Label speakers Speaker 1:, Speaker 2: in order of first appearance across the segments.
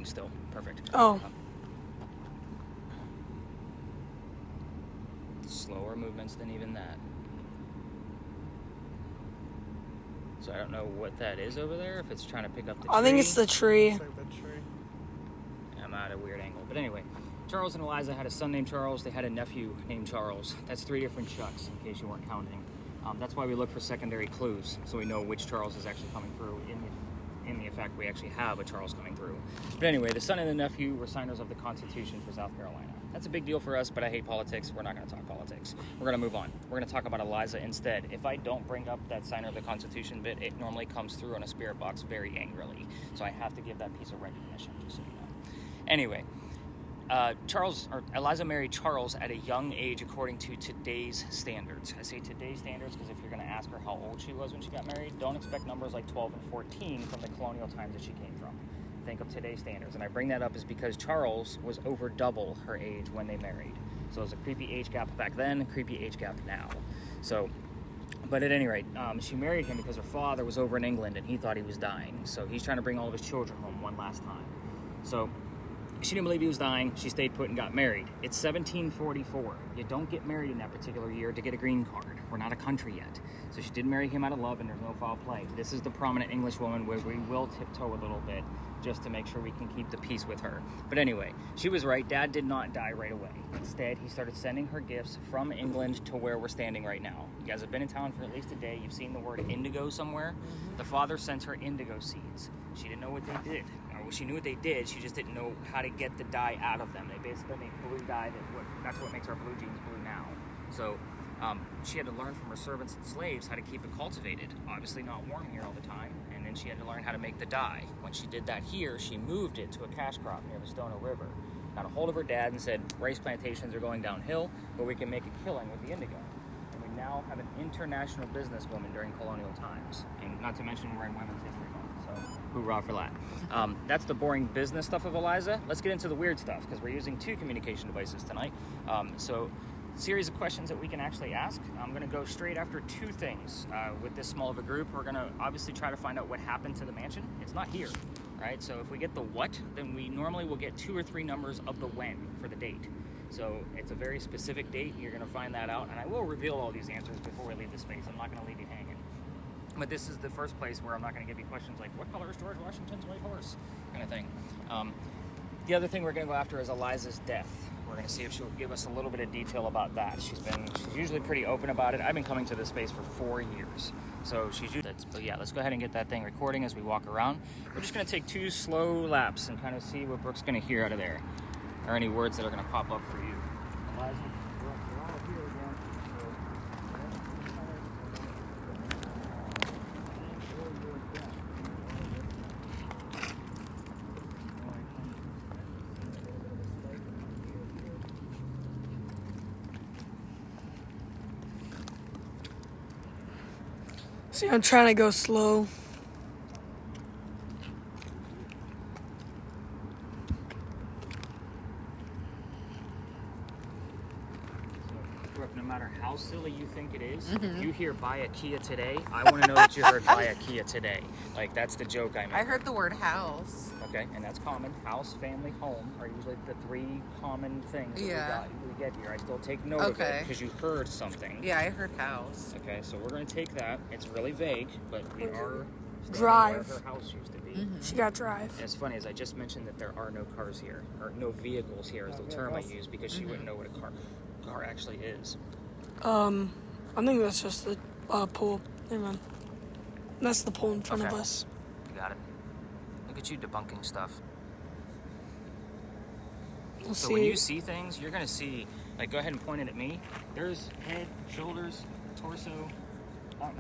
Speaker 1: Still perfect.
Speaker 2: Oh.
Speaker 1: Slower movements than even that. So I don't know what that is over there, if it's trying to pick up the tree.
Speaker 2: I think it's the tree.
Speaker 3: It's like the tree.
Speaker 1: I'm at a weird angle. But anyway, Charles and Eliza had a son named Charles. They had a nephew named Charles. That's 3 different Chucks, in case you weren't counting. That's why we look for secondary clues, so we know which Charles is actually coming through in the effect we actually have a Charles coming through. But anyway, the son and the nephew were signers of the Constitution for South Carolina. That's a big deal for us, but I hate politics. We're not going to talk politics. We're going to move on. We're going to talk about Eliza instead. If I don't bring up that signer of the Constitution bit, it normally comes through on a spirit box very angrily. So I have to give that piece of recognition, just so you know. Anyway, Eliza married Charles at a young age according to today's standards. I say today's standards because if you're going to ask her how old she was when she got married, don't expect numbers like 12 and 14 from the colonial times that she came from. Think of today's standards. And I bring that up is because Charles was over double her age when they married. So it was a creepy age gap back then, creepy age gap now. So, but at any rate, she married him because her father was over in England and he thought he was dying. So he's trying to bring all of his children home one last time. So she didn't believe he was dying. She stayed put and got married. It's 1744. You don't get married in that particular year to get a green card. We're not a country yet. So she did marry him out of love and there's no foul play. This is the prominent English woman where we will tiptoe a little bit just to make sure we can keep the peace with her. But anyway, she was right. Dad did not die right away. Instead, he started sending her gifts from England to where we're standing right now. You guys have been in town for at least a day. You've seen the word indigo somewhere. The father sent her indigo seeds. She didn't know what they did. She knew what they did, she just didn't know how to get the dye out of them. They basically make blue dye, that's what makes our blue jeans blue now. So she had to learn from her servants and slaves how to keep it cultivated. Obviously not warm here all the time, and then she had to learn how to make the dye. When she did that here, she moved it to a cash crop near the Stono River. Got a hold of her dad and said, rice plantations are going downhill, but we can make a killing with the indigo. And we now have an international businesswoman during colonial times. And not to mention we're in Women's History Month, so hoorah for that. That's the boring business stuff of Eliza. Let's get into the weird stuff, because we're using 2 communication devices tonight. So, series of questions that we can actually ask. I'm going to go straight after 2 things. With this small of a group, we're going to obviously try to find out what happened to the mansion. It's not here, right? So if we get the what, then we normally will get 2 or 3 numbers of the when for the date. So it's a very specific date. You're going to find that out, and I will reveal all these answers before we leave the space. I'm not going to leave you hanging. But this is the first place where I'm not going to give you questions like, what color is George Washington's white horse? Kind of thing. The other thing we're going to go after is Eliza's death. We're going to see if she'll give us a little bit of detail about that. She's usually pretty open about it. I've been coming to this space for 4 years. So but yeah, let's go ahead and get that thing recording as we walk around. We're just going to take 2 slow laps and kind of see what Brooke's going to hear out of there. Or any words that are going to pop up for you. Eliza, we're all here again.
Speaker 2: See, I'm trying to go slow.
Speaker 1: No matter how silly you think it is, if you hear buy a Kia today, I want to know that you heard buy a Kia today. Like, that's the joke I make.
Speaker 4: I heard the word house.
Speaker 1: Okay, and that's common. House, family, home are usually the 3 common things that we get here. I still take note of it because you heard something.
Speaker 4: Yeah, I heard house.
Speaker 1: Okay, so we're going to take that. It's really vague, but we are
Speaker 2: Drive.
Speaker 1: where her house used to be.
Speaker 2: She got drive.
Speaker 1: And it's funny, as I just mentioned that there are no cars here, or no vehicles here is the term I use, because she wouldn't know what a car actually is.
Speaker 2: I think that's just the pool. Never mind. That's the pool in front of us.
Speaker 1: You got it. Look at you debunking stuff.
Speaker 2: We'll
Speaker 1: So
Speaker 2: see.
Speaker 1: when you see things, you're going to see, like, go ahead and point it at me. There's head, shoulders, torso,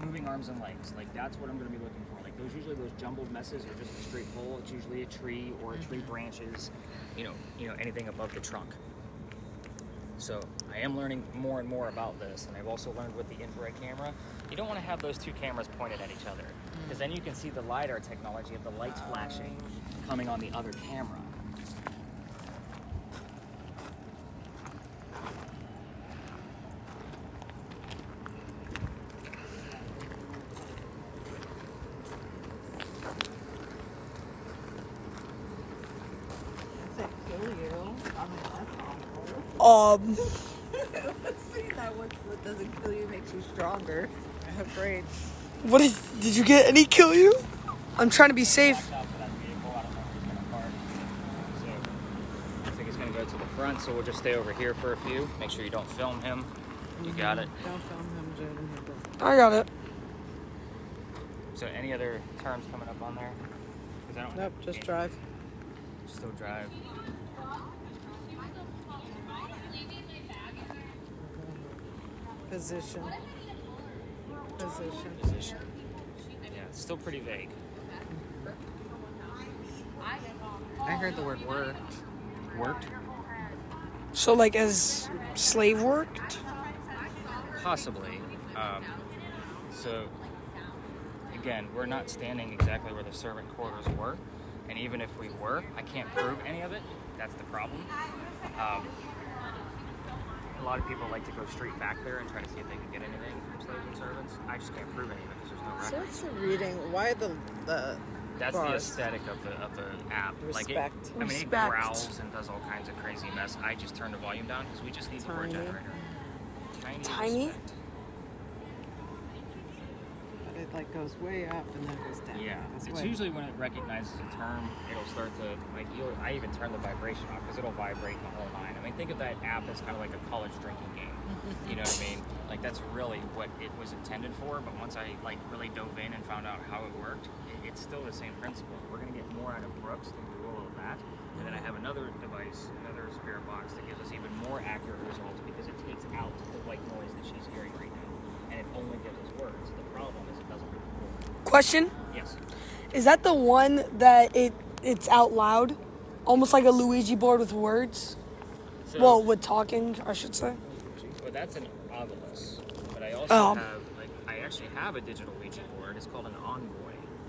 Speaker 1: moving arms and legs. Like, that's what I'm going to be looking for. Like, usually those jumbled messes are just a straight pole. It's usually a tree or a tree branches, you know, anything above the trunk. So I am learning more and more about this, and I've also learned with the infrared camera, you don't want to have those 2 cameras pointed at each other, because then you can see the LiDAR technology of the lights flashing coming on the other camera.
Speaker 4: See, that what doesn't kill you makes you stronger. Great.
Speaker 2: Did you get any kill you? I'm trying to be safe.
Speaker 1: Watch out for that vehicle. I don't know if he's gonna park. So, I think he's gonna go to the front. So we'll just stay over here for a few. Make sure you don't film him. You got it.
Speaker 4: Don't film him, Jaden.
Speaker 2: I got it.
Speaker 1: So any other terms coming up on there? 'Cause I don't
Speaker 4: Nope,
Speaker 1: have
Speaker 4: just
Speaker 1: any.
Speaker 4: drive.
Speaker 1: Still drive.
Speaker 4: Position.
Speaker 1: Position. Yeah, it's still pretty vague.
Speaker 4: I heard the word worked.
Speaker 1: Worked?
Speaker 2: So like as slave worked?
Speaker 1: Possibly. So, again, we're not standing exactly where the servant quarters were. And even if we were, I can't prove any of it. That's the problem. A lot of people like to go straight back there and try to see if they can get anything from slaves and servants. I just can't prove any of it because there's no
Speaker 4: So
Speaker 1: record.
Speaker 4: it's the reading. Why the
Speaker 1: That's
Speaker 4: bars?
Speaker 1: the aesthetic of the app.
Speaker 4: Respect.
Speaker 1: Like it
Speaker 2: Respect.
Speaker 1: growls and does all kinds of crazy mess. I just turn the volume down because we just need the word
Speaker 4: Tiny.
Speaker 1: generator.
Speaker 2: Tiny?
Speaker 1: Respect.
Speaker 4: But it like goes way up and then goes down.
Speaker 1: Yeah,
Speaker 4: Goes
Speaker 1: it's
Speaker 4: way-
Speaker 1: usually when it recognizes a term, it'll start to I even turn the vibration off because it'll vibrate the whole nine. I mean, think of that app as kind of like a college drinking game. You know what I mean? Like that's really what it was intended for. But once I really dove in and found out how it worked, it's still the same principle. We're gonna get more out of Brooks than we will of that. And then I have another device, another spirit box that gives us even more accurate results because it takes out the white noise that she's hearing right now, and it only gives us words. The problem is it doesn't record.
Speaker 2: Question?
Speaker 1: Yes.
Speaker 2: Is that the one that it's out loud? Almost like a Luigi board with words?
Speaker 1: So,
Speaker 2: Well, with talking, I should say.
Speaker 1: well, that's an obelisk. But I also
Speaker 2: Oh.
Speaker 1: I actually have a digital Ouija board. It's called an envoy.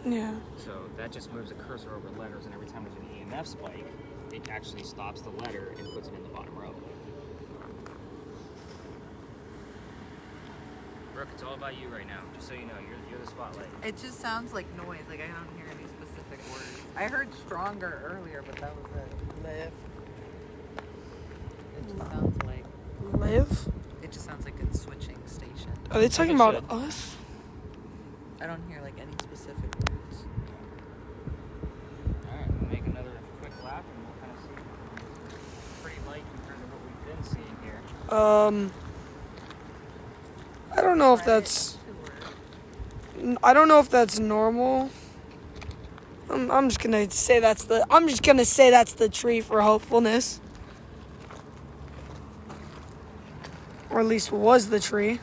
Speaker 2: Yeah.
Speaker 1: So that just moves a cursor over letters, and every time there's an EMF spike, it actually stops the letter and puts it in the bottom row. Brooke, it's all about you right now. Just so you know, you're the spotlight.
Speaker 4: It just sounds like noise. Like I don't hear any specific words. I heard stronger earlier, but that was it. Live. It just sounds like
Speaker 2: Live?
Speaker 4: it just sounds like it's switching station.
Speaker 2: Are they talking
Speaker 1: It
Speaker 2: about
Speaker 1: should.
Speaker 2: us?
Speaker 4: I don't hear like any specific words.
Speaker 1: All right, we'll make another quick lap, and we'll kind of see. Pretty light compared to what we've been seeing here.
Speaker 2: I don't know if that's. I don't know if that's normal. I'm just gonna say that's the. I'm just gonna say that's the tree for hopefulness. Or at least was the tree.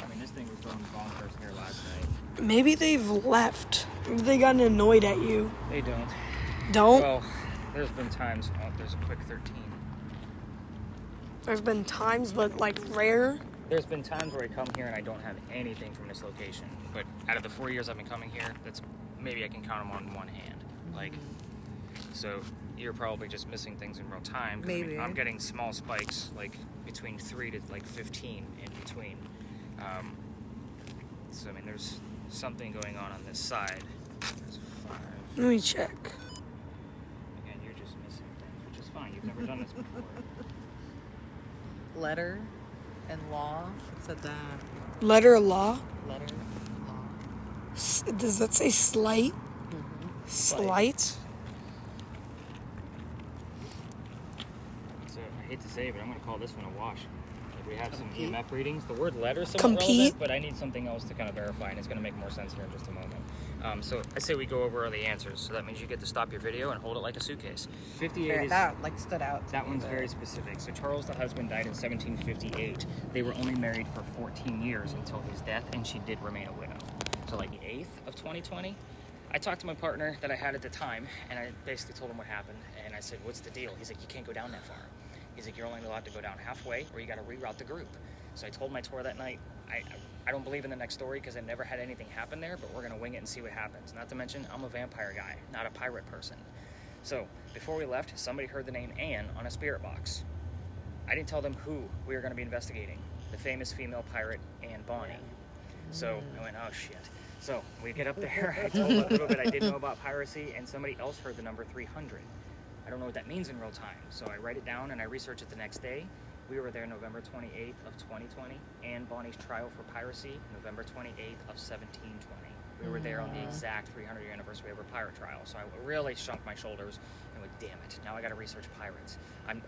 Speaker 1: I mean, this thing was going bonkers here last night.
Speaker 2: Maybe they've left. Maybe they got annoyed at you.
Speaker 1: They don't.
Speaker 2: Don't?
Speaker 1: Well, there's been times. Oh, there's a quick 13.
Speaker 2: There's been times, but like rare.
Speaker 1: There's been times where I come here and I don't have anything from this location. But out of the 4 years I've been coming here, that's maybe I can count them on one hand. Like, so you're probably just missing things in real time. 'Cause
Speaker 4: Maybe.
Speaker 1: I'm getting small spikes, like between 3 to like 15 in between. So I mean, there's something going on this side. There's 5.
Speaker 2: Let me check.
Speaker 1: Again, you're just missing things, which is fine. You've never done this before.
Speaker 4: Letter and law. It said that.
Speaker 2: Letter law.
Speaker 4: Letter law.
Speaker 2: Does that say slight? Slight?
Speaker 1: So I hate to say it, but I'm going to call this one a wash. Like, we have some
Speaker 4: Compete?
Speaker 1: EMF readings. The word letter is somewhat
Speaker 2: Compete?
Speaker 1: relevant, but I need something else to kind of verify, and it's going to make more sense here in just a moment. So I say we go over the answers. So that means you get to stop your video and hold it like a suitcase. 58 is...
Speaker 4: That like stood out. to
Speaker 1: That
Speaker 4: me,
Speaker 1: one's
Speaker 4: but-
Speaker 1: very specific. So Charles, the husband, died in 1758. They were only married for 14 years until his death, and she did remain a widow. So like the 8th of 2020, I talked to my partner that I had at the time, and I basically told him what happened, and I said, what's the deal? He's like, you can't go down that far. He's like, you're only allowed to go down halfway, or you got to reroute the group. So I told my tour that night, I don't believe in the next story because I never had anything happen there, but we're going to wing it and see what happens. Not to mention, I'm a vampire guy, not a pirate person. So before we left, somebody heard the name Anne on a spirit box. I didn't tell them who we were going to be investigating. The famous female pirate, Anne Bonny. So I went, oh shit. So we get up there, I told them a little bit I did know about piracy, and somebody else heard the number 300. I don't know what that means in real time. So I write it down and I research it the next day. We were there November 28th of 2020. Anne Bonny's trial for piracy, November 28th of 1720. We were there on the exact 300-year anniversary of her pirate trial. So I really shrunk my shoulders and went, damn it, now I got to research pirates. I'm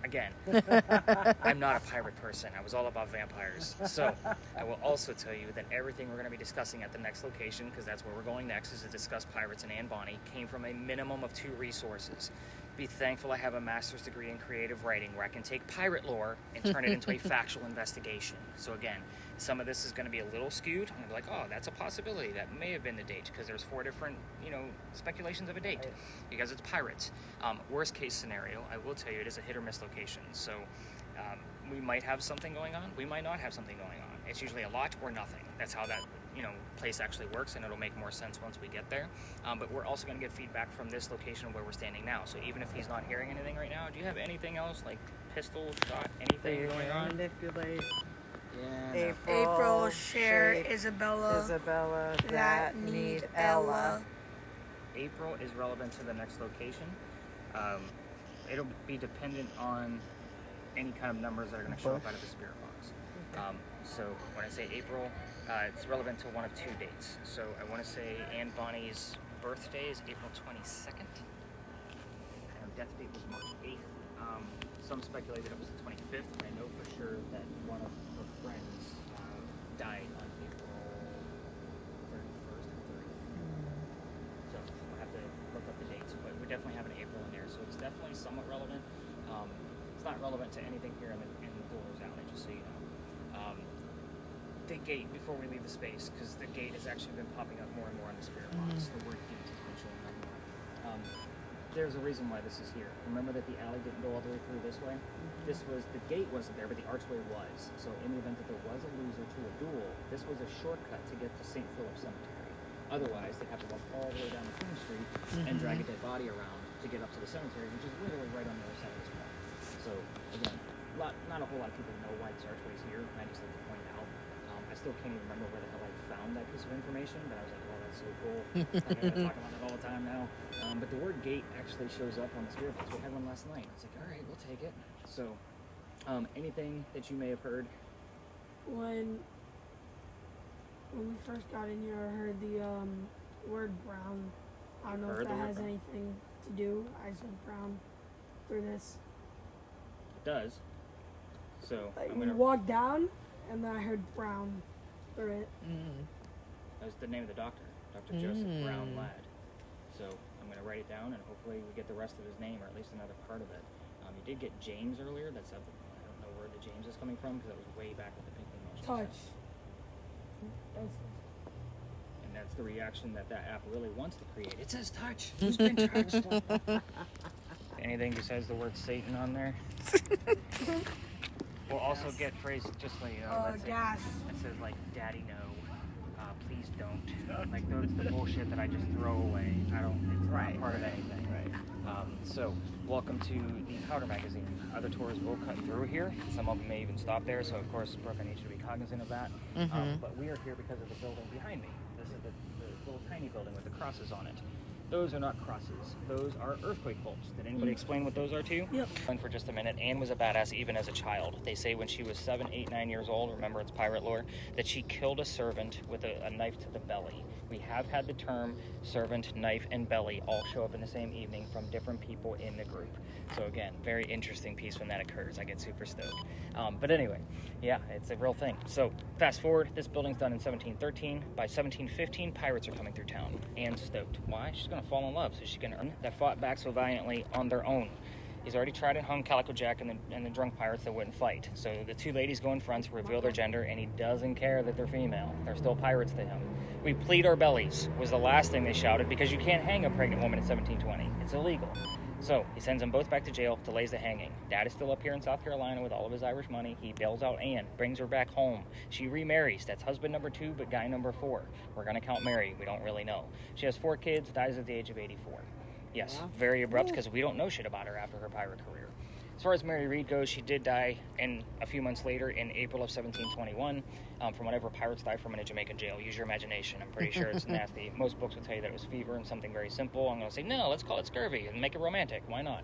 Speaker 1: not a pirate person. I was all about vampires. So I will also tell you that everything we're going to be discussing at the next location, because that's where we're going next, is to discuss pirates and Anne Bonny, came from a minimum of 2 resources. Be thankful I have a master's degree in creative writing where I can take pirate lore and turn it into a factual investigation. So again, some of this is going to be a little skewed. I'm going to be like, oh, that's a possibility. That may have been the date, because there's 4 different, speculations of a date, because it's pirates. Worst case scenario, I will tell you, it is a hit or miss location. So we might have something going on. We might not have something going on. It's usually a lot or nothing. That's how that place actually works, and it'll make more sense once we get there. But we're also going to get feedback from this location where we're standing now. So even if he's not hearing anything right now, do you have anything else, like pistol shot, anything going on?
Speaker 4: Manipulate.
Speaker 1: Yeah, no.
Speaker 2: April, Cher, Isabella,
Speaker 4: that need Ella.
Speaker 1: April is relevant to the next location. It'll be dependent on any kind of numbers that are going to show up out of the spirit box. So when I say April, it's relevant to one of 2 dates. So I want to say Anne Bonny's birthday is April 22nd. And her death date was March 8th. Some speculated it was the 25th. I know for sure that one of her friends died on April 31st or 30th. So I'll have to look up the dates, but we definitely have an April in there. So it's definitely somewhat relevant. It's not relevant to anything here in the doors alley, just so you know. The gate, before we leave the space, because the gate has actually been popping up more and more on the spirit box. The word gate has been showing up more. There's a reason why this is here. Remember that the alley didn't go all the way through this way? The gate wasn't there, but the archway was. So in the event that there was a loser to a duel, this was a shortcut to get to St. Philip Cemetery. Otherwise, they'd have to walk all the way down the Queen Street and drag a dead body around to get up to the cemetery, which is literally right on the other side of this wall. So again, not a whole lot of people know why this archway is here, and I just like to point out. I still can't even remember where the hell I found that piece of information, but I was like, well, that's so cool. I'm going to talk about it all the time now. But the word gate actually shows up on the spirit box. We had one last night. It's like, all right, we'll take it. So anything that you may have heard?
Speaker 2: When we first got in here, I heard the word brown. I don't know if that has anything to do. I said brown through this.
Speaker 1: It does. So
Speaker 2: we walked down, and then I heard brown through it.
Speaker 1: That was the name of the doctor, Dr. Joseph Brown Ladd. So I'm going to write it down, and hopefully we get the rest of his name, or at least another part of it. You did get James earlier. I don't know where the James is coming from, because that was way back with the pink emotion.
Speaker 2: Touch.
Speaker 1: And that's the reaction that app really wants to create. It says touch. Who's been touched? Anything besides the word Satan on there? We'll also get phrases, just so you know,
Speaker 2: gas.
Speaker 1: It says like, "Daddy, no, please don't." Like that's the bullshit that I just throw away. It's not part of anything. So, welcome to the Powder Magazine. Other tours will cut through here. Some of them may even stop there. So, of course, Brooke, I need you to be cognizant of that. But we are here because of the building behind me. This is the little tiny building with the crosses on it. Those are not crosses. Those are earthquake bolts. Did anybody explain what those are to you? Yep. And for just a minute, Anne was a badass even as a child. They say when she was 7, 8, 9 years old, remember it's pirate lore, that she killed a servant with a knife to the belly. We have had the term servant, knife, and belly all show up in the same evening from different people in the group. So again, very interesting piece when that occurs. I get super stoked. But anyway, yeah, it's a real thing. So fast forward, this building's done in 1713. By 1715, pirates are coming through town. Anne's stoked. Why? She's going to fall in love, so she can earn that fought back so valiantly on their own. He's already tried and hung Calico Jack and the drunk pirates that wouldn't fight. So the 2 ladies go in front to reveal their gender, and he doesn't care that they're female. They're still pirates to him. We plead our bellies was the last thing they shouted, because you can't hang a pregnant woman in 1720. It's illegal. So he sends them both back to jail, delays the hanging. Dad is still up here in South Carolina with all of his Irish money. He bails out Anne, brings her back home. She remarries. That's husband number 2, but guy number 4. We're going to count Mary. We don't really know. She has 4 kids, dies at the age of 84. Yes, very abrupt, because we don't know shit about her after her pirate career. As far as Mary Read goes, she did die a few months later in April of 1721 from whatever pirates die from in a Jamaican jail. Use your imagination. I'm pretty sure it's nasty. Most books would tell you that it was fever and something very simple. I'm going to say, no, let's call it scurvy and make it romantic. Why not?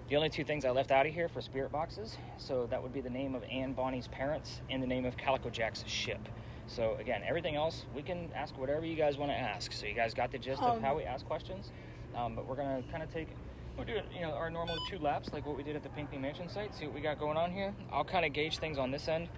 Speaker 1: The only two things I left out of here for spirit boxes, so that would be the name of Anne Bonny's parents and the name of Calico Jack's ship. So again, everything else, we can ask whatever you guys want to ask. So you guys got the gist of how we ask questions. But we're going to kind of we'll do our normal 2 laps, like what we did at the Pinckney Mansion site, see what we got going on here. I'll kind of gauge things on this end.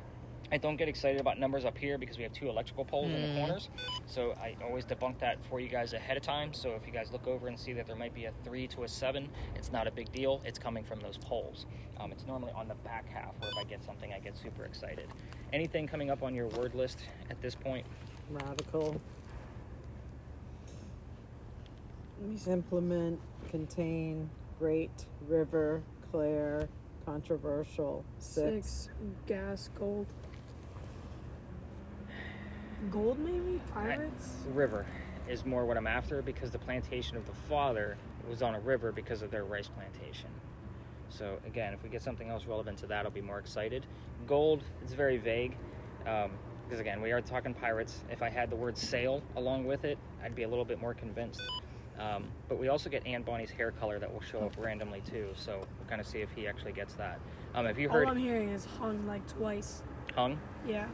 Speaker 1: I don't get excited about numbers up here because we have 2 electrical poles in the corners. So I always debunk that for you guys ahead of time. So if you guys look over and see that there might be a 3 to a 7, it's not a big deal. It's coming from those poles. It's normally on the back half where if I get something, I get super excited. Anything coming up on your word list at this point?
Speaker 3: Radical. Implement, contain, great, river, Claire, controversial, 6.
Speaker 2: Gas, gold. Gold, maybe? Pirates?
Speaker 1: River is more what I'm after because the plantation of the father was on a river because of their rice plantation. So again, if we get something else relevant to that, I'll be more excited. Gold, it's very vague because again, we are talking pirates. If I had the word sail along with it, I'd be a little bit more convinced. But we also get Anne Bonny's hair color that will show up randomly too, so we'll kind of see if he actually gets that. Have you heard?
Speaker 2: All I'm hearing is hung like twice.
Speaker 1: Hung?
Speaker 2: Yeah.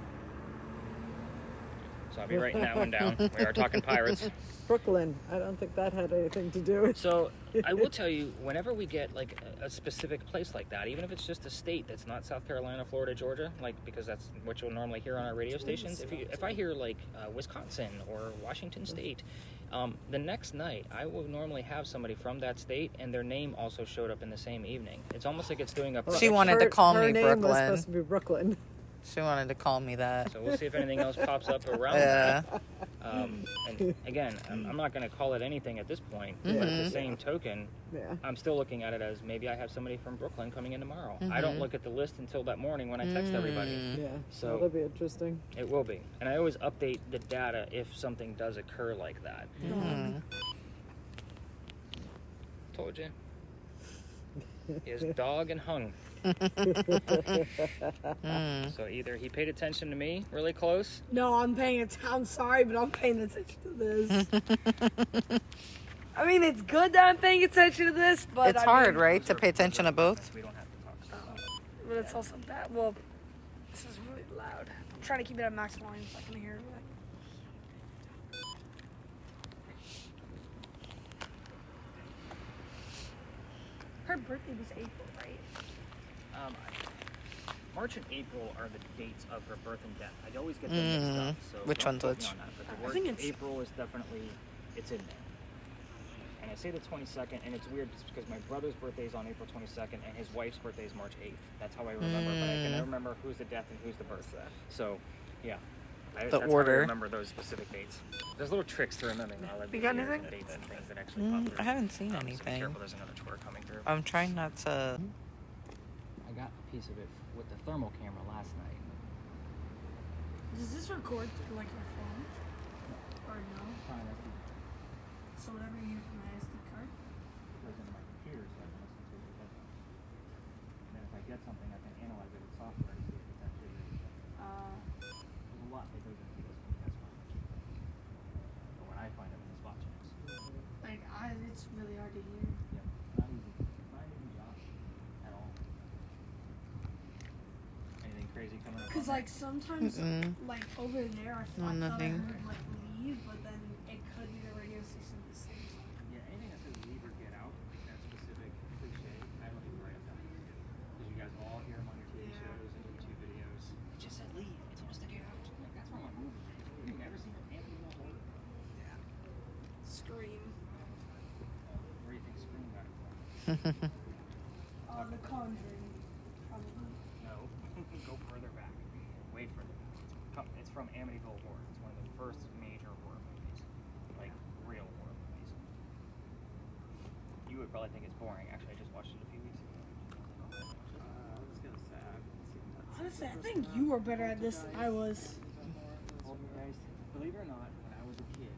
Speaker 1: So I'll be writing that one down. We are talking pirates.
Speaker 3: Brooklyn. I don't think that had anything to do with it.
Speaker 1: So I will tell you, whenever we get like a specific place like that, even if it's just a state that's not South Carolina, Florida, Georgia, like because that's what you'll normally hear on our radio stations. If I hear like Wisconsin or Washington State, the next night I will normally have somebody from that state and their name also showed up in the same evening. It's almost like it's doing a.
Speaker 4: She wanted to call me
Speaker 3: her name
Speaker 4: Brooklyn.
Speaker 3: was supposed to be Brooklyn.
Speaker 4: She wanted to call me that.
Speaker 1: So we'll see if anything else pops up around that. And again, I'm not going to call it anything at this point, but at the same token, I'm still looking at it as maybe I have somebody from Brooklyn coming in tomorrow. I don't look at the list until that morning when I text everybody.
Speaker 3: Yeah,
Speaker 1: so
Speaker 3: that'll be interesting.
Speaker 1: It will be. And I always update the data if something does occur like that. Told you. Is dog and hung. So either he paid attention to me really close.
Speaker 2: No, I'm paying attention. I'm sorry, but I'm paying attention to this. I mean, it's good that I'm paying attention to this, but
Speaker 4: It's hard, right, to pay attention to both?
Speaker 1: We don't have to talk.
Speaker 2: But it's also bad. Well, this is really loud. I'm trying to keep it at max volume so I can hear it. Her birthday was April, right?
Speaker 1: March and April are the dates of her birth and death. I always get them mixed up. So
Speaker 4: Which
Speaker 1: don't
Speaker 4: one's
Speaker 1: quote me
Speaker 4: which?
Speaker 1: on that, but the
Speaker 2: I
Speaker 1: word
Speaker 2: think it's-
Speaker 1: April is definitely it's in there. And I say the 22nd, and it's weird just because my brother's birthday is on April 22nd, and his wife's birthday is March 8th. That's how I remember, but I can never remember who's the death and who's the birth. So, yeah. That's how I
Speaker 4: order.
Speaker 1: remember those specific dates. There's little tricks to remembering all of the
Speaker 2: You got
Speaker 1: years
Speaker 2: anything?
Speaker 1: and dates and things that actually pop through.
Speaker 4: I haven't seen
Speaker 1: So be
Speaker 4: anything.
Speaker 1: careful, there's another tour coming through.
Speaker 4: I'm trying not to.
Speaker 1: I got a piece of it with the thermal camera last night.
Speaker 2: Does this record through like your phone? Or no? So whatever you hear from my SD card?
Speaker 1: Goes into my computer so I can listen to it. And then if I get something, I can analyze it with software to see if it's actually ready. There's a lot that goes into this podcast one. But when I find them in the spot checks.
Speaker 2: Like, it's really hard to hear.
Speaker 1: Yeah, not easy. Not an easy job at all. Anything crazy coming up?
Speaker 2: Cause like sometimes, like over there, I thought I
Speaker 4: nothing.
Speaker 2: heard like leave, but then it could be the radio station at the same time.
Speaker 1: Yeah, anything that says leave or get out, that specific cliche, I don't even write it down. Because you guys all hear them on your TV shows and YouTube videos. It just said leave. It's supposed to get out. Like, that's from a movie. You've never seen an animal horror? Yeah.
Speaker 2: Scream.
Speaker 1: Where do you think Scream got it from?
Speaker 2: The Conjuring, probably.
Speaker 1: No. Go further back. Way further back. It's from Amityville Horror. It's one of the first major horror movies. Like, real horror movies. You would probably think it's boring. Actually, I just watched it a few weeks ago.
Speaker 3: I was gonna say, I haven't seen that.
Speaker 2: Honestly, I think you were better at this than I was.
Speaker 1: Well, guys, believe it or not, when I was a kid,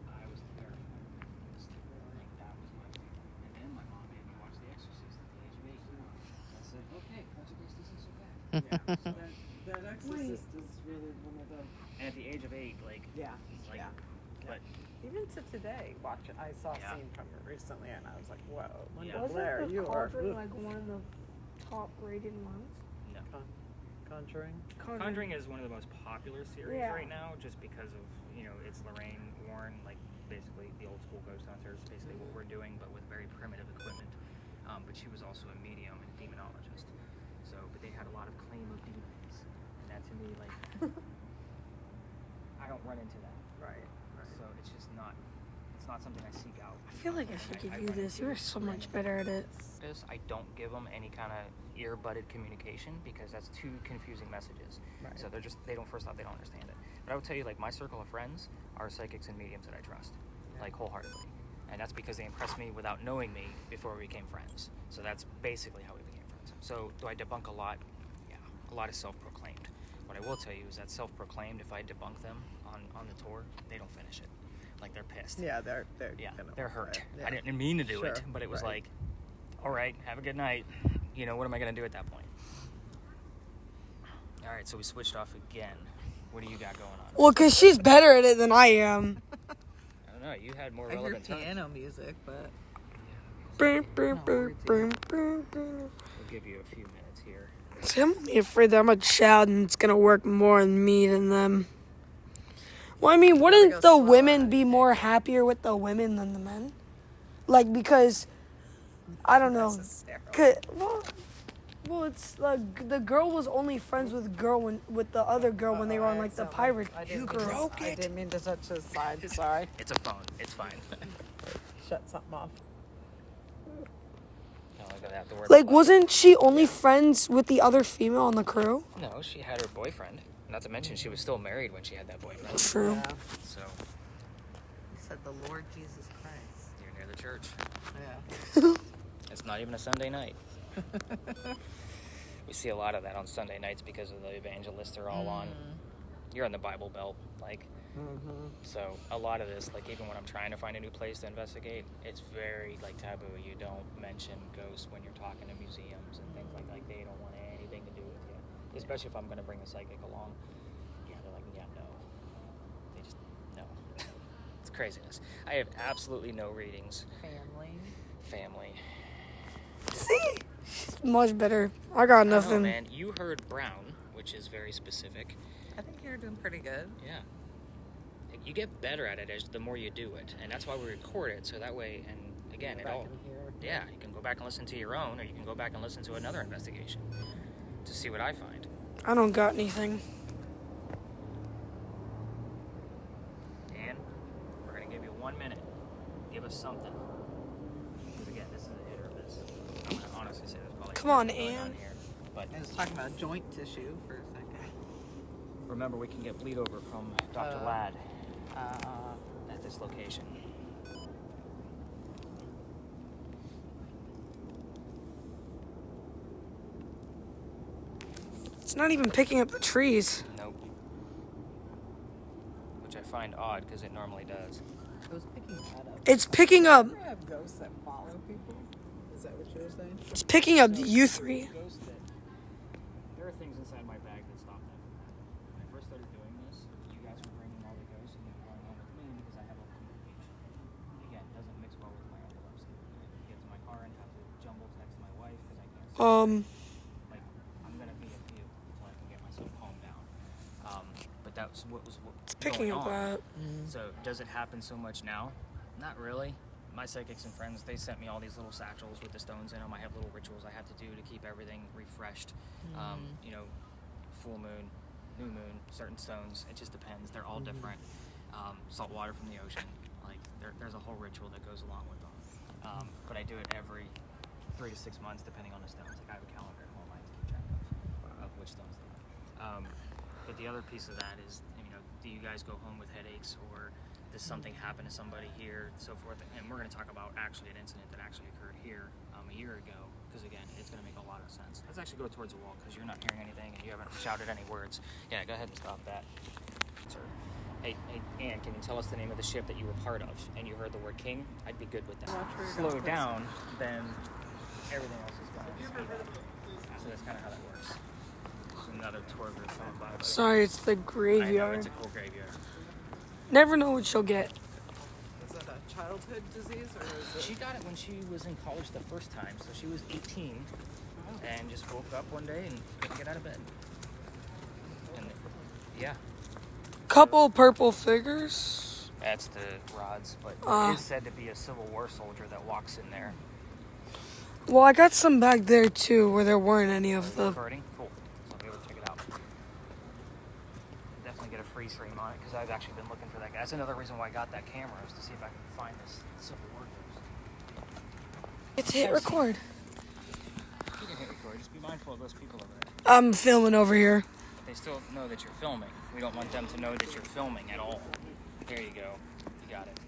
Speaker 1: I was terrified of this. Like, that was my favorite. And then my mom made me watch The Exorcist at the age of 8. Poltergeist isn't so bad.
Speaker 3: Yeah.
Speaker 1: So,
Speaker 3: That Exorcist is really one of the.
Speaker 1: and at the age of 8, like,
Speaker 3: Yeah.
Speaker 1: like,
Speaker 3: Yeah.
Speaker 1: but
Speaker 3: Even to today, I saw a
Speaker 1: Yeah.
Speaker 3: scene from it recently, and I was like, "Whoa, Linda
Speaker 1: Yeah.
Speaker 2: Wasn't
Speaker 3: Blair,
Speaker 2: The
Speaker 3: you are
Speaker 2: Conjuring like one of the top rated ones?
Speaker 1: no.
Speaker 3: Conjuring."
Speaker 1: Conjuring is one of the most popular series
Speaker 2: Yeah.
Speaker 1: right now, just because of, you know, it's Lorraine Warren, like basically the old school ghost hunters, basically what we're doing, but with very primitive equipment. But she was also a medium and demonologist. So, but they had a lot of claim of demons, and that to me, like, I don't run into that.
Speaker 3: Right.
Speaker 1: So it's just not. It's not something I seek out.
Speaker 2: I feel like I should give you
Speaker 1: run
Speaker 2: this.
Speaker 1: into
Speaker 2: You're so much
Speaker 1: random
Speaker 2: better at it.
Speaker 1: this, I don't give them any kind of ear-butted communication because that's two confusing messages.
Speaker 3: Right.
Speaker 1: So they don't understand it. But I would tell you, like, my circle of friends are psychics and mediums that I trust, like, wholeheartedly. And that's because they impressed me without knowing me before we became friends. So that's basically how we became friends. So do I debunk a lot? Yeah, a lot is self-proclaimed. What I will tell you is that self-proclaimed, if I debunk them on the tour, they don't finish it. Like, they're pissed.
Speaker 3: Yeah, they're
Speaker 1: Yeah, they're hurt.
Speaker 3: Yeah.
Speaker 1: I didn't mean to do it,
Speaker 3: Sure,
Speaker 1: but it was
Speaker 3: right.
Speaker 1: like, all right, have a good night. You know, what am I going to do at that point? All right, so we switched off again. What do you got going on?
Speaker 2: Well, because she's better at it than I am.
Speaker 1: I don't know. You had more
Speaker 4: I hear
Speaker 1: relevant terms.
Speaker 4: piano music, but
Speaker 2: Brr, brr, brr, brr, brr, brr.
Speaker 1: We'll give you a few minutes here.
Speaker 2: See, I'm only afraid that I'm going to shout and it's going to work more on me than them. Well, I mean, wouldn't
Speaker 4: go
Speaker 2: the
Speaker 4: slow
Speaker 2: women
Speaker 4: on
Speaker 2: be more happier with the women than the men? Like, because, I don't know.
Speaker 3: That's hysterical.
Speaker 2: Well, it's like the girl was only friends with with the other girl when they were on like the pirate.
Speaker 3: I
Speaker 2: You
Speaker 3: didn't mean to-
Speaker 2: broke
Speaker 3: I
Speaker 2: it.
Speaker 3: didn't mean to touch his side. Sorry.
Speaker 1: It's a phone. It's fine.
Speaker 3: Shut something off.
Speaker 1: No, look at that. The word
Speaker 2: Like,
Speaker 1: play.
Speaker 2: wasn't she only friends with the other female on the crew?
Speaker 1: No, she had her boyfriend. Not to mention, she was still married when she had that boyfriend.
Speaker 2: True.
Speaker 3: Yeah.
Speaker 1: So
Speaker 4: he said the Lord Jesus Christ.
Speaker 1: you're near the church.
Speaker 4: Yeah.
Speaker 1: It's not even a Sunday night. We see a lot of that on Sunday nights because of the evangelists are all on. You're in the Bible Belt, like. So a lot of this, like, even when I'm trying to find a new place to investigate, it's very, like, taboo. You don't mention ghosts when you're talking to museums and things like that. Like, they don't want anything to do with you, especially if I'm going to bring a psychic along. Yeah, they're like, yeah, no. They just no. It's craziness. I have absolutely no readings. Family.
Speaker 2: See? She's much better. I got
Speaker 1: I don't know,
Speaker 2: nothing.
Speaker 1: man. You heard Brown, which is very specific.
Speaker 4: I think you're doing pretty good.
Speaker 1: Yeah. You get better at it as the more you do it, and that's why we record it, so that way, and again, it
Speaker 3: Back
Speaker 1: all,
Speaker 3: in here.
Speaker 1: yeah, you can go back and listen to your own, or you can go back and listen to another investigation to see what I find.
Speaker 2: I don't got anything.
Speaker 1: Dan, we're gonna give you 1 minute. Give us something. Because again, this is a hit or miss. I'm gonna honestly say there's probably
Speaker 2: Come on,
Speaker 1: nothing going
Speaker 2: Ann.
Speaker 1: here. But
Speaker 4: I was talking about joint tissue for a second.
Speaker 1: remember, we can get bleed over from Dr. Ladd at this location.
Speaker 2: It's not even picking up the trees.
Speaker 1: Nope. Which I find odd because it normally does.
Speaker 4: It was picking that up.
Speaker 2: It's picking up.
Speaker 3: Do you have ghosts that follow people? Is that what you're saying?
Speaker 2: It's picking up you three.
Speaker 1: Ghost that, there are things inside my bag that stop that from happening. When I first started doing this, you guys were bringing all the ghosts and you were going home with me because I have a communication. Again, it doesn't mix well with my epilepsy. I get to my car and have to jumble text my wife because I can't sleep. Like, I'm gonna be a few until I can get myself calmed down. But that was what was
Speaker 2: It's picking
Speaker 1: going
Speaker 2: up
Speaker 1: on.
Speaker 2: that.
Speaker 1: So does it happen so much now? Not really. My psychics and friends, they sent me all these little satchels with the stones in them. I have little rituals I have to do to keep everything refreshed. You know, full moon, new moon, certain stones. It just depends. They're all different. Salt water from the ocean. Like, there's a whole ritual that goes along with them. But I do it every 3 to 6 months, depending on the stones. Like, I have a calendar at home I keep track of which stones they are. But the other piece of that is, you know, do you guys go home with headaches, or does something happen to somebody here, so forth? And we're going to talk about actually an incident that actually occurred here a year ago, because again, it's going to make a lot of sense. Let's actually go towards the wall, because you're not hearing anything and you haven't shouted any words. Yeah, go ahead and stop that. Sir. Hey, Ann, can you tell us the name of the ship that you were part of and you heard the word king? I'd be good with that.
Speaker 4: Watch where you're
Speaker 1: Slow
Speaker 4: going.
Speaker 1: down, then everything else is going to speed up. So that's kind of how that works. There's another tour group coming by. Buddy.
Speaker 2: Sorry, it's the
Speaker 1: I know,
Speaker 2: graveyard.
Speaker 1: it's a cool graveyard.
Speaker 2: Never know what she'll get.
Speaker 3: Is that a childhood disease or is it?
Speaker 1: She got it when she was in college the first time, so she was 18 and just woke up one day and couldn't get out of bed. And yeah,
Speaker 2: Couple purple figures.
Speaker 1: that's the rods, but it is said to be a Civil War soldier that walks in there.
Speaker 2: Well, I got some back there too, where there weren't any of the.
Speaker 1: Recording? Cool. So I'll be able to check it out. Definitely get a freeze frame on it because I've actually been looking for that guy. That's another reason why I got that camera, is to see if I can find this Civil War ghost.
Speaker 2: It's hit record.
Speaker 1: You can hit record. Just be mindful of those people over there.
Speaker 2: I'm filming over here.
Speaker 1: But they still know that you're filming. We don't want them to know that you're filming at all. There you go. You got it.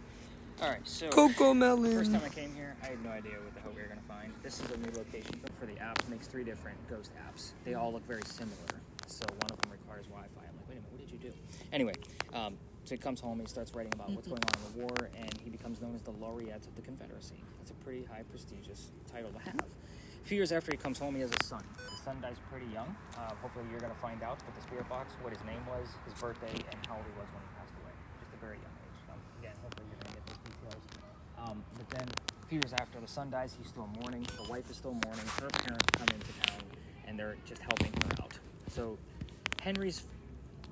Speaker 1: All right, so
Speaker 2: Coco
Speaker 1: first time
Speaker 2: melon.
Speaker 1: I came here, I had no idea what the hell we were going to find. This is a new location for the app. It makes 3 different ghost apps. They all look very similar. So one of them requires Wi-Fi. I'm like, wait a minute, what did you do? Anyway, so he comes home, he starts writing about what's going on in the war, and he becomes known as the Laureate of the Confederacy. That's a pretty high prestigious title to have. A few years after he comes home, he has a son. His son dies pretty young. Hopefully you're going to find out with the spirit box what his name was, his birthday, and how old he was when he passed away. Just a very young age. So again, hopefully you're going to get those details. But then a few years after the son dies, he's still mourning. The wife is still mourning. Her parents come into town, and they're just helping her out. So Henry's,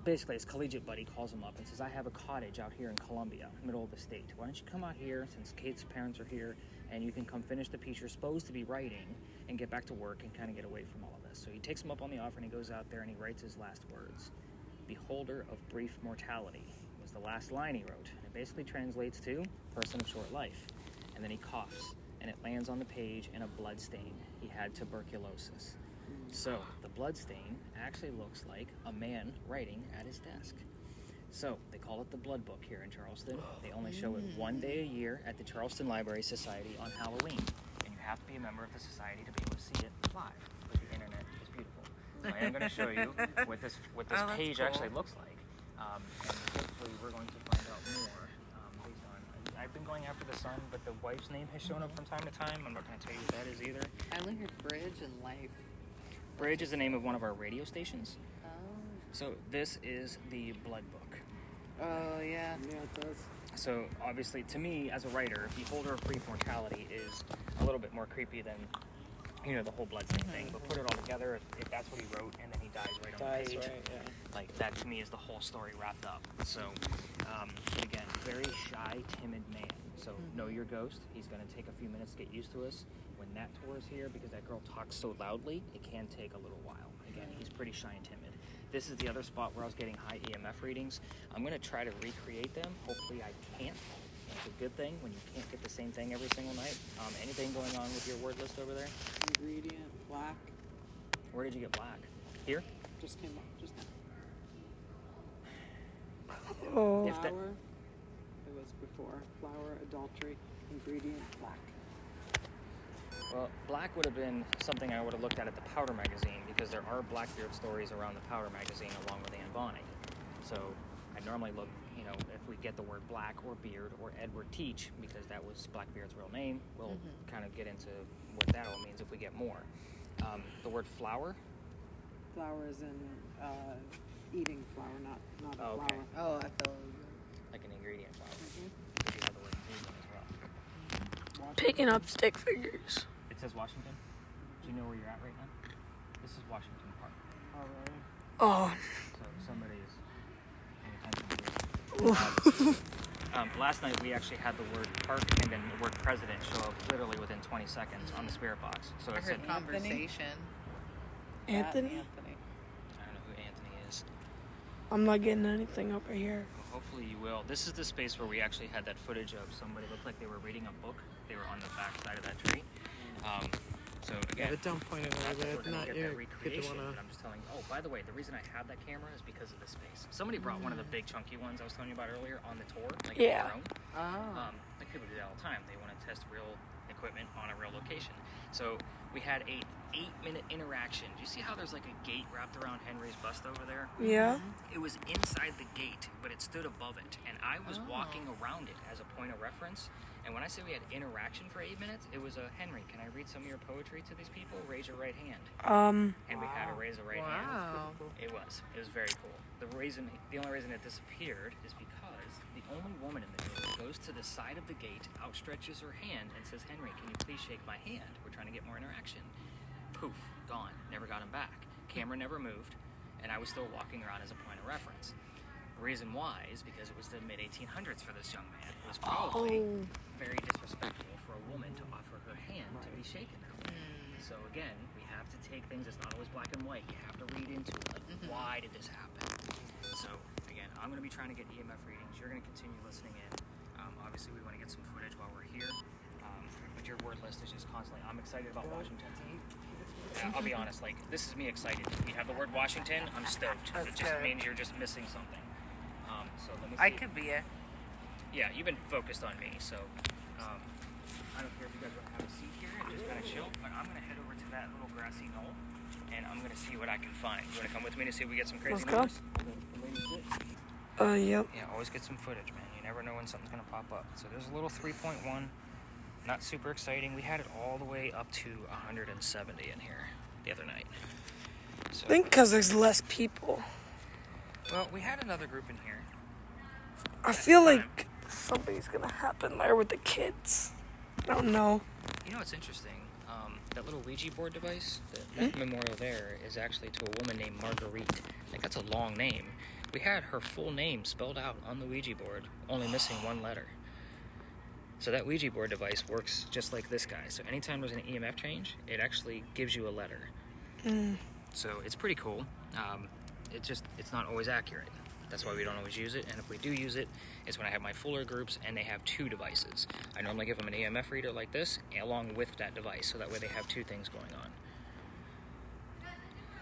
Speaker 1: basically his collegiate buddy, calls him up and says, I have a cottage out here in Columbia, middle of the state. Why don't you come out here, since Kate's parents are here, and you can come finish the piece you're supposed to be writing and get back to work and kind of get away from all of this. So he takes him up on the offer, and he goes out there and he writes his last words. Beholder of brief mortality was the last line he wrote. And it basically translates to person of short life. And then he coughs, and it lands on the page in a blood stain. He had tuberculosis. So the blood stain actually looks like a man writing at his desk. So they call it the Blood Book here in Charleston. They only show it one day a year at the Charleston Library Society on Halloween. And you have to be a member of the society to be able to see it live. But the internet is beautiful. So I am going to show you what this
Speaker 4: that's
Speaker 1: page
Speaker 4: cool.
Speaker 1: actually looks like. And hopefully we're going to find out more based on... I've been going after the son, but the wife's name has shown up from time to time. I'm not going to tell you what that is either.
Speaker 4: I only heard Bridge and Life.
Speaker 1: Bridge is the name of one of our radio stations.
Speaker 4: Oh.
Speaker 1: So this is the Blood Book.
Speaker 4: Oh, yeah.
Speaker 3: Yeah, it does.
Speaker 1: So obviously, to me, as a writer, Beholder of Brief Mortality is a little bit more creepy than, you know, the whole blood stain thing. But put it all together, if that's what he wrote, and then he dies right on the page,
Speaker 3: Right, yeah.
Speaker 1: like that to me is the whole story wrapped up. So again, very shy, timid man. So know your ghost. He's going to take a few minutes to get used to us. When that tour is here, because that girl talks so loudly, it can take a little while. Again, he's pretty shy and timid. This is the other spot where I was getting high EMF readings. I'm going to try to recreate them. Hopefully I can't. It's a good thing when you can't get the same thing every single night. Anything going on with your word list over there?
Speaker 3: Ingredient, black.
Speaker 1: Where did you get black? Here?
Speaker 3: Just came up just now.
Speaker 2: Oh.
Speaker 1: If that-
Speaker 3: Flour. It was before. Flour, adultery, ingredient, black.
Speaker 1: Well, black would have been something I would have looked at the Powder magazine, because there are Blackbeard stories around the Powder magazine along with Anne Bonny. So I normally look, you know, if we get the word black or beard or Edward Teach, because that was Blackbeard's real name, we'll kind of get into what that all means if we get more. The word flour.
Speaker 3: Flour is in eating flour, not
Speaker 1: Oh,
Speaker 3: flour.
Speaker 1: okay.
Speaker 4: Oh, I feel
Speaker 1: Like an ingredient flour. Because you have the word ingredient as well.
Speaker 2: Picking up stick figures.
Speaker 1: It says Washington. Do you know where you're at right now? This is Washington Park.
Speaker 3: Oh, really?
Speaker 2: Oh.
Speaker 1: So somebody is paying attention here. Last night we actually had the word park and then the word president show up literally within 20 seconds on the spirit box. So
Speaker 4: I
Speaker 1: it said,
Speaker 4: heard conversation.
Speaker 2: Anthony?
Speaker 3: Anthony.
Speaker 1: I don't know who Anthony is.
Speaker 2: I'm not getting anything over here.
Speaker 1: Well, hopefully you will. This is the space where we actually had that footage of somebody looked like they were reading a book. They were on the back side of that tree. So
Speaker 3: Yeah,
Speaker 1: again,
Speaker 3: but don't point it
Speaker 1: that's
Speaker 3: over
Speaker 1: if we're
Speaker 3: there.
Speaker 1: gonna
Speaker 3: Not
Speaker 1: get
Speaker 3: you.
Speaker 1: that
Speaker 3: Get the
Speaker 1: recreation.
Speaker 3: one.
Speaker 1: But I'm just telling you. Oh, by the way, the reason I have that camera is because of the space. Somebody brought one of the big chunky ones I was telling you about earlier on the tour. Like
Speaker 2: Yeah.
Speaker 1: their own.
Speaker 4: Oh.
Speaker 1: Like people do that all the time. They want to test real equipment on a real location. So we had a 8-minute interaction. Do you see how there's like a gate wrapped around Henry's bust over there?
Speaker 2: Yeah?
Speaker 1: It was inside the gate, but it stood above it, and I was walking around it as a point of reference, And when I say we had interaction for 8 minutes, it was a Henry, can I read some of your poetry to these people? Raise your right hand. And we had to raise a right hand.
Speaker 4: Wow.
Speaker 1: It was very cool. The only reason it disappeared is because the only woman in the group goes to the side of the gate, outstretches her hand, and says, Henry, can you please shake my hand? We're trying to get more interaction. Poof, gone. Never got him back. Camera never moved, and I was still walking around as a point of reference. The reason why is because it was the mid-1800s for this young man. It was probably very disrespectful for a woman to offer her hand to be shaken. So again, we have to take things, it's not always black and white. You have to read into it. Like, why did this happen? So again, I'm going to be trying to get EMF readings. You're going to continue listening in. Obviously, we want to get some footage while we're here. But your word list is just constantly, I'm excited about Washington. I'll be honest, like, this is me excited. You have the word Washington, I'm stoked.
Speaker 4: That's
Speaker 1: it just
Speaker 4: good.
Speaker 1: means you're just missing something. So let me see.
Speaker 4: I could be a.
Speaker 1: Yeah, you've been focused on me, so I don't care if you guys want to have a seat here and just kind of chill, but I'm going to head over to that little grassy knoll, and I'm going to see what I can find. You want to come with me to see if we get some crazy numbers?
Speaker 2: Yep.
Speaker 1: Yeah, always get some footage, man. You never know when something's going to pop up. So there's a little 3.1, not super exciting. We had it all the way up to 170 in here the other night. So,
Speaker 2: I think because there's less people.
Speaker 1: well, we had another group in here.
Speaker 2: I feel like something's gonna happen there with the kids. I don't know.
Speaker 1: You know what's interesting? That little Ouija board device, that memorial there, is actually to a woman named Marguerite. Like, that's a long name. We had her full name spelled out on the Ouija board, only missing one letter. So that Ouija board device works just like this guy. So anytime there's an EMF change, it actually gives you a letter. So it's pretty cool. It's not always accurate. That's why we don't always use it. And if we do use it, it's when I have my fuller groups and they have two devices. I normally give them an EMF reader like this, along with that device, so that way they have two things going on.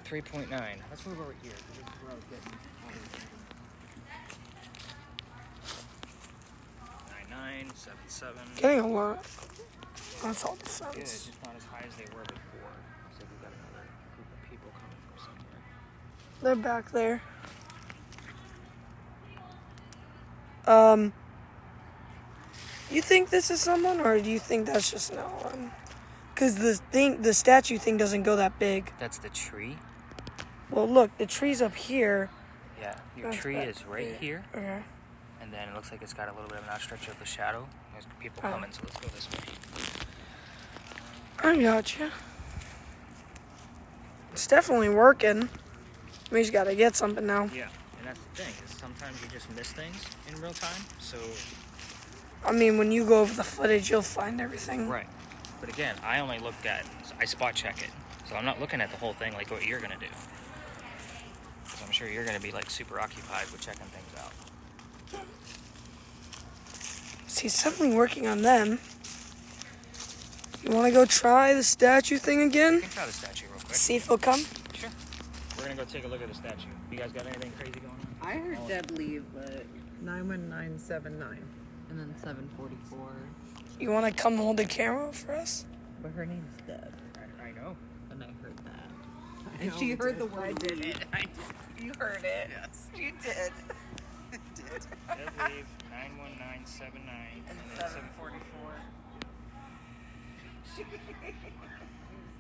Speaker 1: 3.9. Let's move over here. This is where I was getting all these 99, 77.
Speaker 2: Getting a lot. That's all the
Speaker 1: Good,
Speaker 2: sense.
Speaker 1: just not as high as they were before. So we've got another group of people coming from somewhere.
Speaker 2: They're back there. You think this is someone, or do you think that's just an alarm? Because the statue thing doesn't go that big.
Speaker 1: That's the tree?
Speaker 2: Well, look, the tree's up here.
Speaker 1: Yeah, your
Speaker 2: That's
Speaker 1: tree
Speaker 2: back
Speaker 1: is right here.
Speaker 2: Okay.
Speaker 1: And then it looks like it's got a little bit of an outstretch of the shadow. There's people coming, so let's go this way.
Speaker 2: I gotcha. It's definitely working. We just gotta get something now.
Speaker 1: Yeah, and that's the thing, is sometimes you just miss things in real time, so...
Speaker 2: I mean, when you go over the footage, you'll find everything.
Speaker 1: Right. But again, I only looked at, I spot check it. So I'm not looking at the whole thing like what you're gonna do. Because I'm sure you're gonna be like super occupied with checking things out.
Speaker 2: See, something working on them. You wanna go try the statue thing
Speaker 1: You
Speaker 2: again?
Speaker 1: can try the statue real quick.
Speaker 2: See if he'll come?
Speaker 1: Sure. We're gonna go take a look at the statue. You guys got anything crazy going on?
Speaker 3: I heard Deb leave, but 91979.
Speaker 4: And then 744.
Speaker 2: You wanna come hold the camera for us?
Speaker 4: But her name's Deb.
Speaker 1: I know.
Speaker 4: And I heard that.
Speaker 3: And she heard the word
Speaker 4: did
Speaker 3: leave.
Speaker 4: it. You heard it. Yes. You did.
Speaker 1: I believe 91979 and then 744.
Speaker 4: You just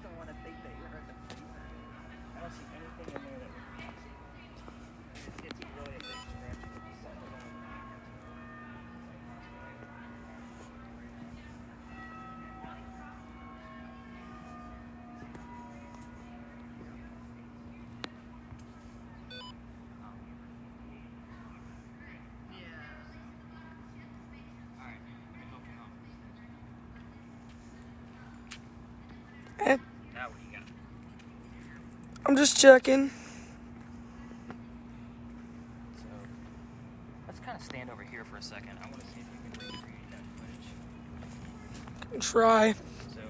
Speaker 4: don't want to think that you heard the
Speaker 1: I don't see anything in there that would be it's really a big stretch. Alright, let me help you out.
Speaker 2: Eh,
Speaker 1: Now what do you got?
Speaker 2: I'm just checking.
Speaker 1: So, let's kind of stand over here for a second. I want to see if we can recreate that footage.
Speaker 2: Try.
Speaker 1: So,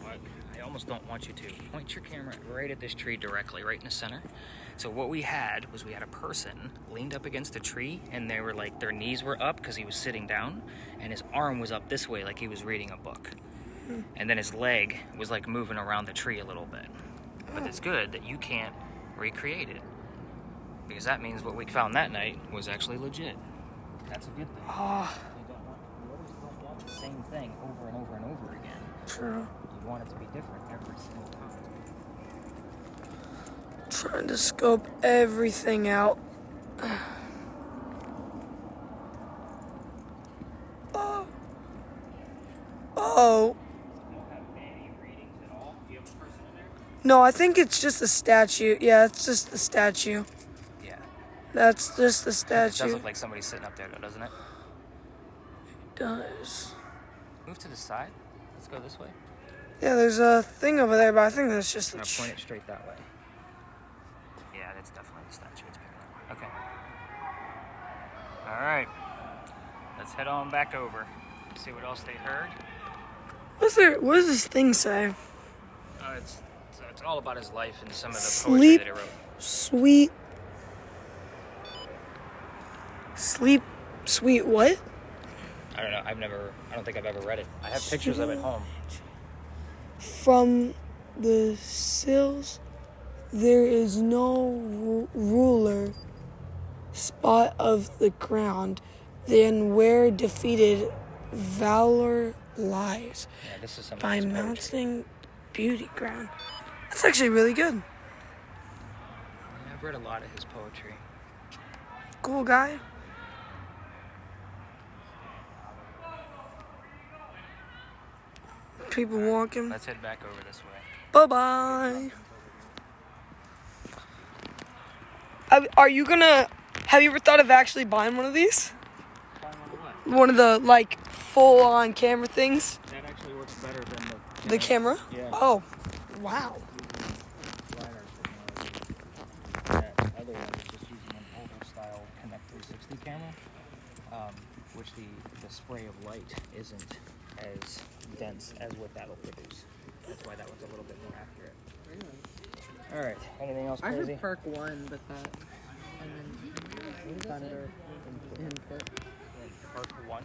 Speaker 1: what I almost don't want you to point your camera right at this tree directly, right in the center. So what we had was we had a person leaned up against a tree, and they were like, their knees were up because he was sitting down, and his arm was up this way like he was reading a book. And then his leg was like moving around the tree a little bit. But it's good that you can't recreate it, because that means what we found that night was actually legit. That's a good thing.
Speaker 2: Oh,
Speaker 1: They don't want same thing over and over and over again.
Speaker 2: True.
Speaker 1: You want it to be different every single time.
Speaker 2: Trying to scope everything out. Oh.
Speaker 1: You don't have any readings at all? Do you have a person in there?
Speaker 2: No, I think it's just a statue. Yeah, it's just the statue.
Speaker 1: Yeah.
Speaker 2: That's just the
Speaker 1: It
Speaker 2: statue.
Speaker 1: does look like somebody's sitting up there, though, doesn't it?
Speaker 2: It does.
Speaker 1: Move to the side. Let's go this way.
Speaker 2: Yeah, there's a thing over there, but I think that's just
Speaker 1: I'm
Speaker 2: the.
Speaker 1: gonna point it straight that way. Yeah, that's definitely the statue it's picking up. Okay. All right. Let's head on back over. See what else they heard.
Speaker 2: What's there? What does this thing say?
Speaker 1: It's all about his life and some of the
Speaker 2: Sleep.
Speaker 1: poetry that he wrote.
Speaker 2: Sweet. Sleep. Sweet what?
Speaker 1: I don't know. I don't think I've ever read it. I have pictures of it home.
Speaker 2: From the sills, there is no ruler spot of the ground. Then where defeated valor lies.
Speaker 1: Yeah, this is some
Speaker 2: By
Speaker 1: of his poetry.
Speaker 2: mounting beauty ground. That's actually really good.
Speaker 1: Yeah, I've read a lot of his poetry.
Speaker 2: Cool guy. People walking.
Speaker 1: Let's head back over this way.
Speaker 2: Bye-bye. Are you gonna... Have you ever thought of actually buying one of these? One of the, like, full-on camera things?
Speaker 1: That actually works better than
Speaker 2: The camera?
Speaker 1: Yeah.
Speaker 2: Oh, wow.
Speaker 1: That other one is just using an older style Connect 360 camera, which the spray of light isn't as dense as what that'll produce. That's why that one's a little bit more accurate.
Speaker 3: Really?
Speaker 1: All right. Anything else
Speaker 3: I
Speaker 1: crazy?
Speaker 3: heard Perk 1, but that. And then Thunder input.
Speaker 1: Park 1.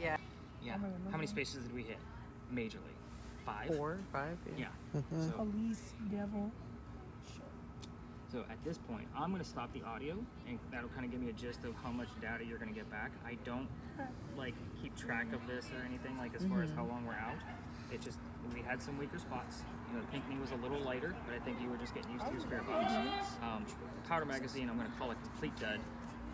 Speaker 4: Yeah.
Speaker 1: Yeah. How many spaces did we hit? Majorly. 5?
Speaker 4: 4, 5.
Speaker 1: Yeah.
Speaker 3: Mm-hmm.
Speaker 1: So,
Speaker 2: Police, devil.
Speaker 1: so at this point, I'm going to stop the audio, and that'll kind of give me a gist of how much data you're going to get back. I don't like keep track of this or anything, like as far as how long we're out. It just, we had some weaker spots. You know, Pinkney was a little lighter, but I think you were just getting used to your spare bombs. Powder magazine, I'm going to call it complete dud.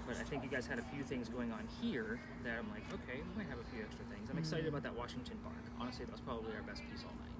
Speaker 1: But I think you guys had a few things going on here that I'm like, okay, we might have a few extra things. I'm excited about that Washington bark. Honestly, that was probably our best piece all night.